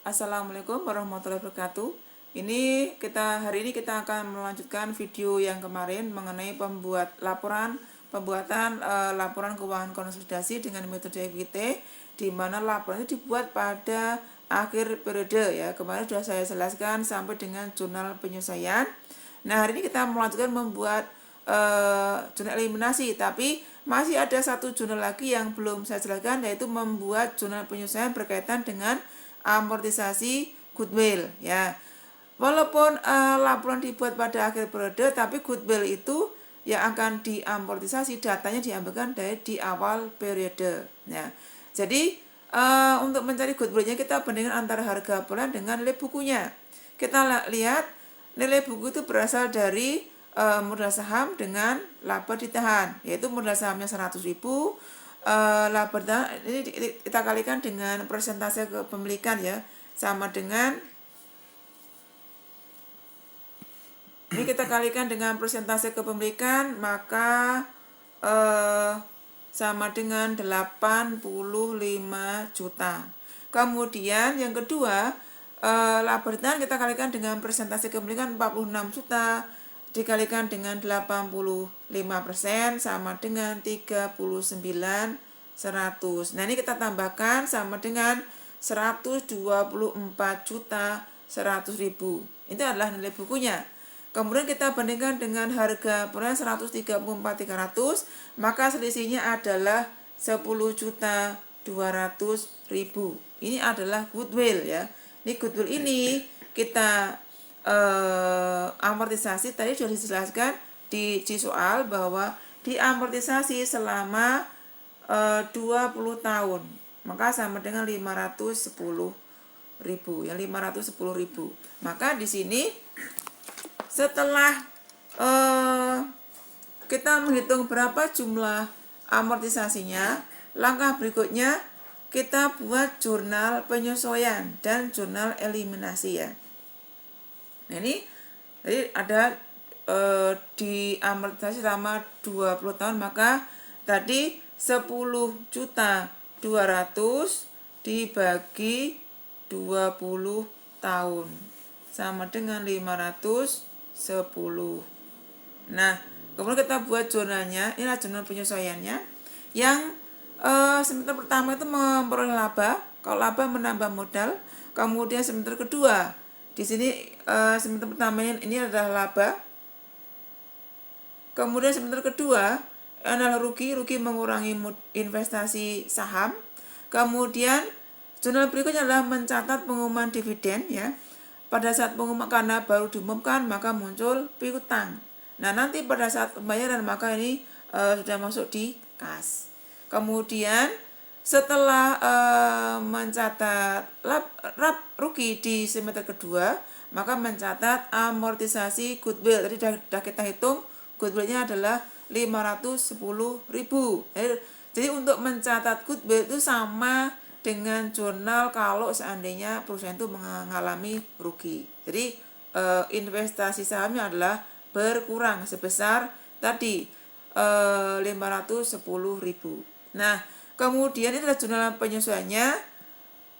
Assalamualaikum warahmatullahi wabarakatuh. Hari ini kita akan melanjutkan video yang kemarin mengenai pembuatan laporan keuangan konsolidasi dengan metode EQT, di mana laporan itu dibuat pada akhir periode ya. Kemarin sudah saya jelaskan sampai dengan jurnal penyesuaian. Nah, hari ini kita melanjutkan membuat jurnal eliminasi, tapi masih ada satu jurnal lagi yang belum saya jelaskan, yaitu membuat jurnal penyesuaian berkaitan dengan amortisasi goodwill ya. Walaupun laporan dibuat pada akhir periode, tapi goodwill itu yang akan diamortisasi datanya diambilkan dari di awal periode ya. Jadi untuk mencari goodwillnya kita bandingkan antara harga perolehan dengan nilai bukunya. Kita lihat nilai buku itu berasal dari modal saham dengan laba ditahan, yaitu modal sahamnya 100.000, laba ditahan ini kita kalikan dengan persentase kepemilikan ya, sama dengan ini kita kalikan dengan persentase kepemilikan, maka sama dengan 85 juta. Kemudian yang kedua, laba ditahan kita kalikan dengan persentase kepemilikan 46 juta dikalikan dengan 85% sama dengan 39.100. Nah, ini kita tambahkan sama dengan 124.100.000. Itu adalah nilai bukunya. Kemudian kita bandingkan dengan harga perolehan 134.300, maka selisihnya adalah 10.200.000. Ini adalah goodwill ya. Ini goodwill ini kita amortisasi tadi sudah dijelaskan di soal bahwa diamortisasi selama 20 tahun, maka sama dengan 510.000 ya, 510.000. Maka di sini setelah kita menghitung berapa jumlah amortisasinya, langkah berikutnya kita buat jurnal penyesuaian dan jurnal eliminasi ya. Nah, ini jadi ada diamortisasi selama 20 tahun, maka tadi 10.200.000 dibagi 20 tahun sama dengan 510. Nah, kemudian kita buat jurnalnya. Inilah jurnal penyesuaiannya. Yang semester pertama itu memperoleh laba. Kalau laba menambah modal. Kemudian semester kedua, di sini semester pertama ini adalah laba. Kemudian semester kedua adalah rugi mengurangi investasi saham. Kemudian jurnal berikutnya adalah mencatat pengumuman dividen ya. Pada saat pengumuman, karena baru diumumkan, maka muncul piutang. Nah, nanti pada saat pembayaran maka ini sudah masuk di kas. Kemudian setelah mencatat rugi di semester kedua, maka mencatat amortisasi goodwill. Tadi sudah kita hitung goodwillnya adalah 510.000. Jadi untuk mencatat goodwill itu sama dengan jurnal kalau seandainya perusahaan itu mengalami rugi. Jadi investasi sahamnya adalah berkurang sebesar tadi 510.000. Nah, kemudian ini adalah jurnal penyesuaiannya.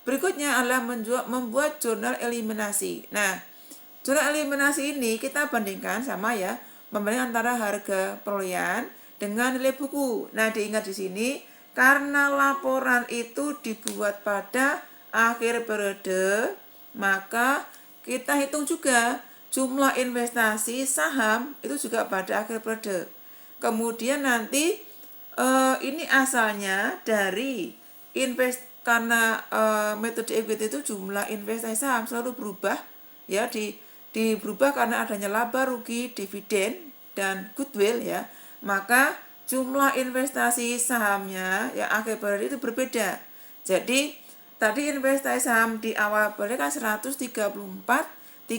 Berikutnya adalah membuat jurnal eliminasi. Nah, jurnal eliminasi ini kita bandingkan sama ya, membandingkan antara harga perolehan dengan nilai buku. Nah, diingat di sini karena laporan itu dibuat pada akhir periode, maka kita hitung juga jumlah investasi saham itu juga pada akhir periode. Kemudian nanti ini asalnya dari karena metode EQT itu jumlah investasi saham selalu berubah ya, berubah karena adanya laba, rugi, dividen dan goodwill ya. Maka jumlah investasi sahamnya ya akhir periode itu berbeda. Jadi tadi investasi saham di awal periode kan 134.300.000.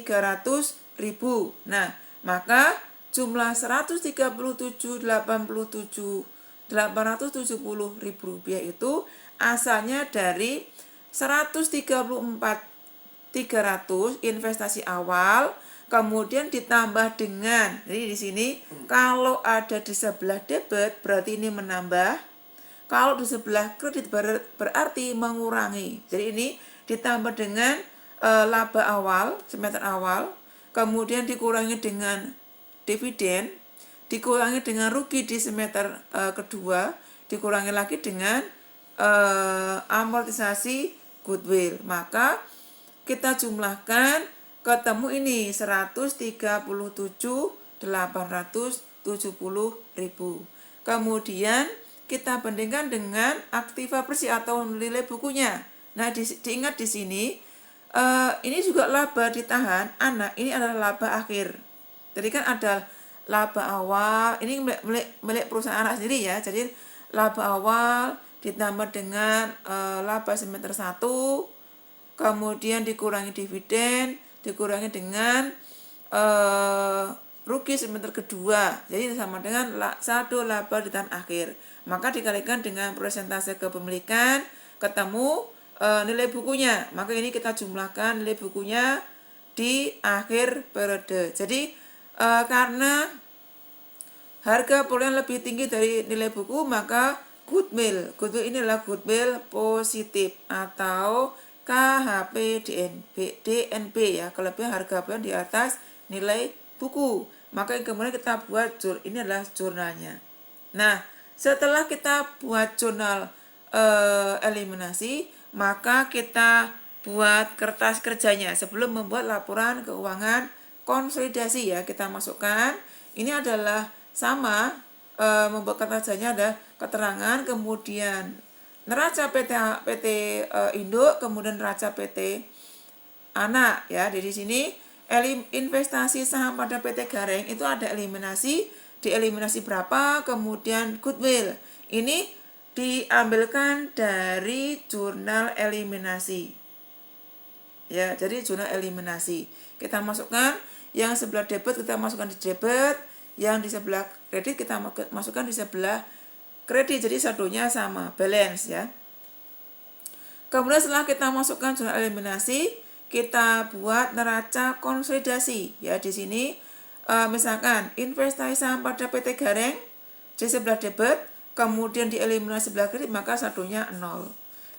Nah, maka jumlah 137.870.000 rupiah itu asalnya dari 134.300 investasi awal, kemudian ditambah dengan, jadi di sini kalau ada di sebelah debit berarti ini menambah, kalau di sebelah kredit berarti mengurangi. Jadi ini ditambah dengan laba awal, semester awal, kemudian dikurangi dengan dividen, dikurangi dengan rugi di semester kedua, dikurangi lagi dengan amortisasi goodwill. Maka kita jumlahkan, ketemu ini 137.870.000. Kemudian kita bandingkan dengan aktiva bersih atau nilai bukunya. Nah, diingat di sini ini juga laba ditahan, ini adalah laba akhir. Jadi kan ada laba awal, ini milik perusahaan anak sendiri ya. Jadi laba awal ditambah dengan laba semester 1, kemudian dikurangi dividen, dikurangi dengan rugi semester kedua. Jadi sama dengan saldo laba ditahan akhir. Maka dikalikan dengan persentase kepemilikan, ketemu nilai bukunya. Maka ini kita jumlahkan nilai bukunya di akhir periode. Jadi karena harga perolehan lebih tinggi dari nilai buku, maka goodwill ini adalah goodwill positif atau KHP DNB ya, kelebihan harga perolehan di atas nilai buku. Maka kemudian kita buat ini adalah jurnalnya. Nah, setelah kita buat jurnal eliminasi, maka kita buat kertas kerjanya sebelum membuat laporan keuangan konsolidasi ya. Kita masukkan, ini adalah sama, membuat kertas kerjanya ada keterangan, kemudian neraca PT induk, kemudian neraca PT anak ya. Di sini investasi saham pada PT Gareng itu ada eliminasi, dieliminasi berapa, kemudian goodwill. Ini diambilkan dari jurnal eliminasi. Ya, jadi jurnal eliminasi. Kita masukkan yang sebelah debit, kita masukkan di debit, yang di sebelah kredit kita masukkan di sebelah kredit. Jadi saldonya sama, balance ya. Kemudian setelah kita masukkan jurnal eliminasi, kita buat neraca konsolidasi ya. Di sini misalkan investasi saham pada PT Gareng di sebelah debit, kemudian dieliminasi sebelah kredit, maka saldonya 0.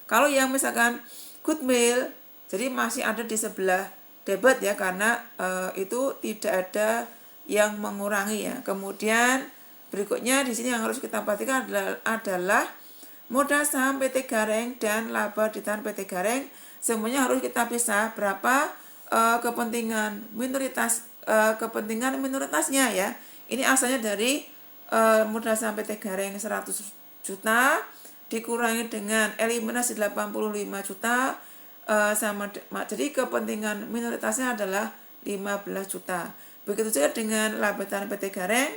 Kalau yang misalkan goodwill, jadi masih ada di sebelah debit ya, karena itu tidak ada yang mengurangi ya. Kemudian berikutnya di sini yang harus kita perhatikan adalah modal saham PT Gareng dan laba ditahan PT Gareng. Semuanya harus kita pisah berapa kepentingan minoritasnya ya. Ini asalnya dari modal saham PT Gareng 100 juta dikurangi dengan eliminasi 85 juta jadi kepentingan minoritasnya adalah 15 juta. Begitu juga dengan laba ditahan PT Gareng,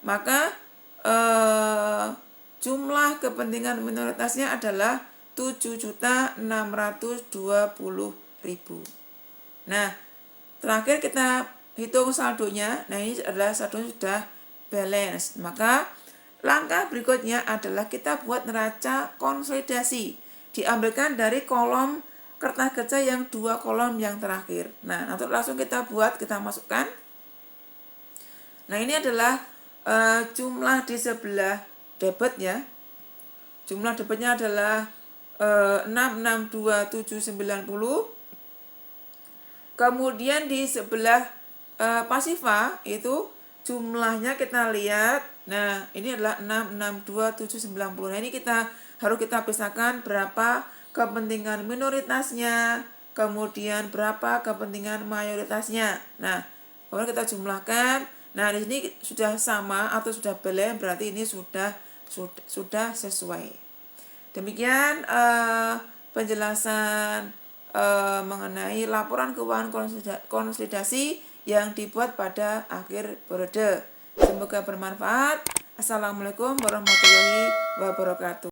maka jumlah kepentingan minoritasnya adalah 7.620.000. Nah, terakhir kita hitung saldonya. Nah, ini adalah saldonya sudah balance. Maka langkah berikutnya adalah kita buat neraca konsolidasi. Diambilkan dari kolom kertas kerja yang 2 kolom yang terakhir. Nah, untuk langsung kita buat, kita masukkan. Nah, ini adalah jumlah di sebelah debit ya. Jumlah debitnya adalah 662.790. Kemudian di sebelah pasifa itu jumlahnya kita lihat. Nah, ini adalah 662.790. Nah, ini harus kita pisahkan berapa kepentingan minoritasnya, kemudian berapa kepentingan mayoritasnya. Nah, kemudian kita jumlahkan. Nah, di sini sudah sama atau sudah balance, berarti ini sudah sesuai. Demikian penjelasan mengenai laporan keuangan konsolidasi yang dibuat pada akhir periode. Semoga bermanfaat. Assalamualaikum warahmatullahi wabarakatuh.